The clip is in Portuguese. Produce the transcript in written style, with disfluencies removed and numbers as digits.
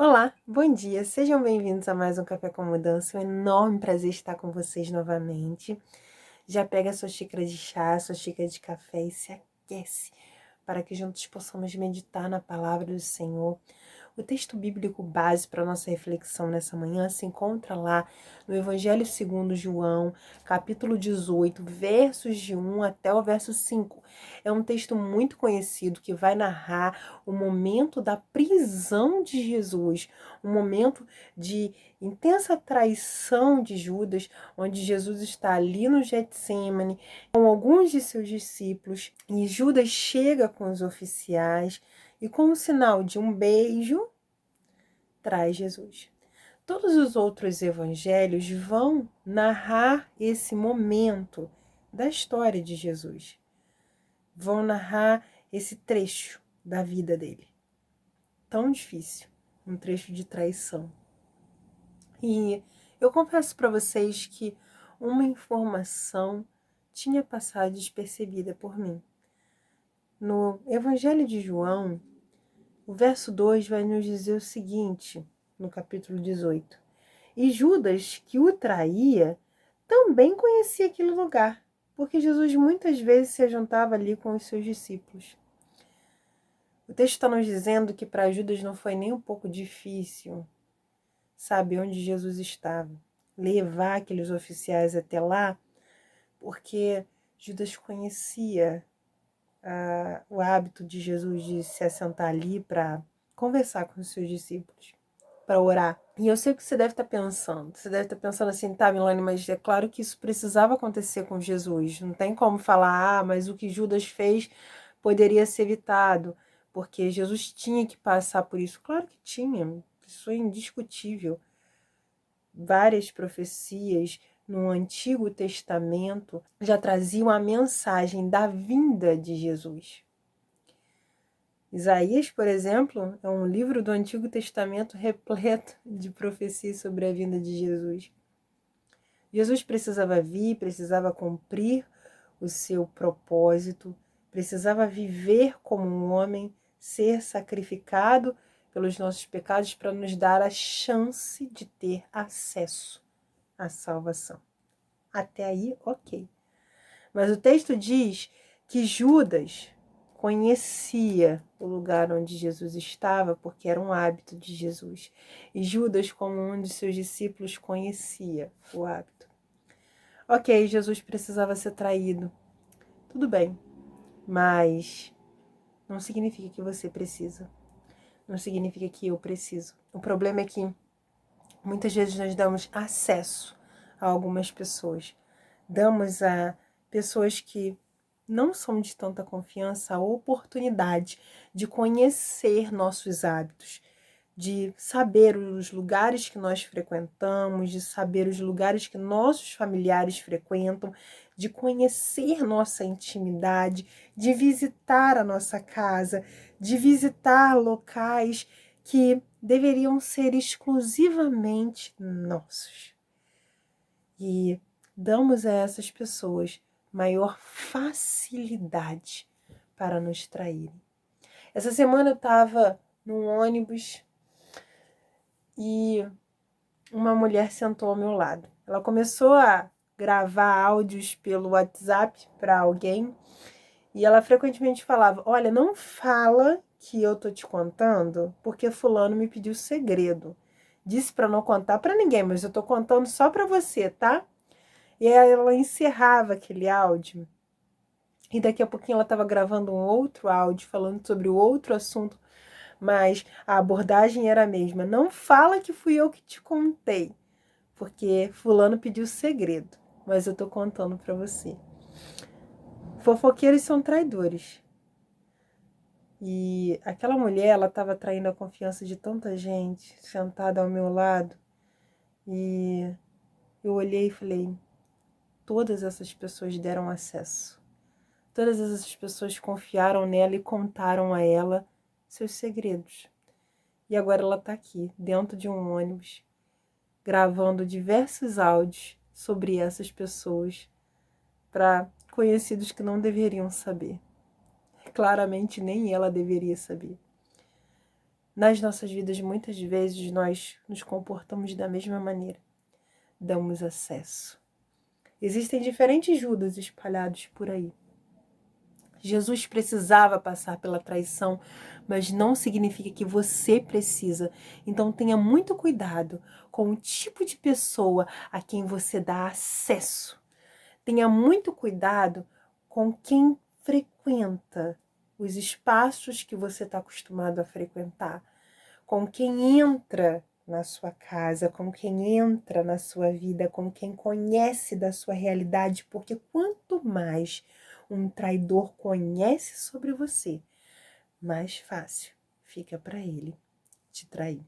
Olá, bom dia, sejam bem-vindos a mais um Café com Mudança. É um enorme prazer estar com vocês novamente. Já pega a sua xícara de chá, sua xícara de café e se aquece para que juntos possamos meditar na palavra do Senhor. O texto bíblico base para a nossa reflexão nessa manhã se encontra lá no Evangelho segundo João, capítulo 18, versos de 1 até o verso 5. É um texto muito conhecido que vai narrar o momento da prisão de Jesus, um momento de intensa traição de Judas, onde Jesus está ali no Getsêmani com alguns de seus discípulos e Judas chega com os oficiais e com o sinal de um beijo, traz Jesus. Todos os outros evangelhos vão narrar esse momento da história de Jesus. Vão narrar esse trecho da vida dele. Tão difícil, um trecho de traição. E eu confesso para vocês que uma informação tinha passado despercebida por mim. No Evangelho de João, o verso 2 vai nos dizer o seguinte, no capítulo 18. E Judas, que o traía, também conhecia aquele lugar, porque Jesus muitas vezes se juntava ali com os seus discípulos. O texto está nos dizendo que para Judas não foi nem um pouco difícil saber onde Jesus estava, levar aqueles oficiais até lá, porque Judas conhecia o hábito de Jesus de se assentar ali para conversar com os seus discípulos, para orar. E eu sei o que você deve estar pensando. Você deve estar pensando assim, tá, Milane, mas é claro que isso precisava acontecer com Jesus. Não tem como falar, mas o que Judas fez poderia ser evitado, porque Jesus tinha que passar por isso. Claro que tinha, isso é indiscutível. Várias profecias no Antigo Testamento já traziam a mensagem da vinda de Jesus. Isaías, por exemplo, é um livro do Antigo Testamento repleto de profecias sobre a vinda de Jesus. Jesus precisava vir, precisava cumprir o seu propósito, precisava viver como um homem, ser sacrificado pelos nossos pecados para nos dar a chance de ter acesso à salvação. Até aí, ok. Mas o texto diz que Judas conhecia o lugar onde Jesus estava, porque era um hábito de Jesus. E Judas, como um de seus discípulos, conhecia o hábito. Ok, Jesus precisava ser traído. Tudo bem, mas não significa que você precisa. Não significa que eu preciso. O problema é que muitas vezes nós damos acesso a algumas pessoas. Damos a pessoas que não são de tanta confiança a oportunidade de conhecer nossos hábitos, de saber os lugares que nós frequentamos, de saber os lugares que nossos familiares frequentam, de conhecer nossa intimidade, de visitar a nossa casa, de visitar locais que deveriam ser exclusivamente nossos. E damos a essas pessoas maior facilidade para nos traírem. Essa semana eu estava num ônibus e uma mulher sentou ao meu lado. Ela começou a gravar áudios pelo WhatsApp para alguém e ela frequentemente falava: olha, não fala que eu tô te contando porque fulano me pediu segredo. Disse para não contar para ninguém, mas eu tô contando só para você, tá? E aí ela encerrava aquele áudio e daqui a pouquinho ela estava gravando um outro áudio falando sobre o outro assunto, mas a abordagem era a mesma. Não fala que fui eu que te contei, porque fulano pediu segredo, mas eu tô contando para você. Fofoqueiros são traidores. E aquela mulher, ela estava traindo a confiança de tanta gente sentada ao meu lado. E eu olhei e falei: todas essas pessoas deram acesso. Todas essas pessoas confiaram nela e contaram a ela seus segredos. E agora ela está aqui, dentro de um ônibus, gravando diversos áudios sobre essas pessoas para conhecidos que não deveriam saber. Claramente nem ela deveria saber. Nas nossas vidas, muitas vezes, nós nos comportamos da mesma maneira. Damos acesso. Existem diferentes Judas espalhados por aí. Jesus precisava passar pela traição, mas não significa que você precisa. Então tenha muito cuidado com o tipo de pessoa a quem você dá acesso. Tenha muito cuidado com quem frequenta os espaços que você está acostumado a frequentar, com quem entra na sua casa, com quem entra na sua vida, com quem conhece da sua realidade, porque quanto mais um traidor conhece sobre você, mais fácil fica para ele te trair.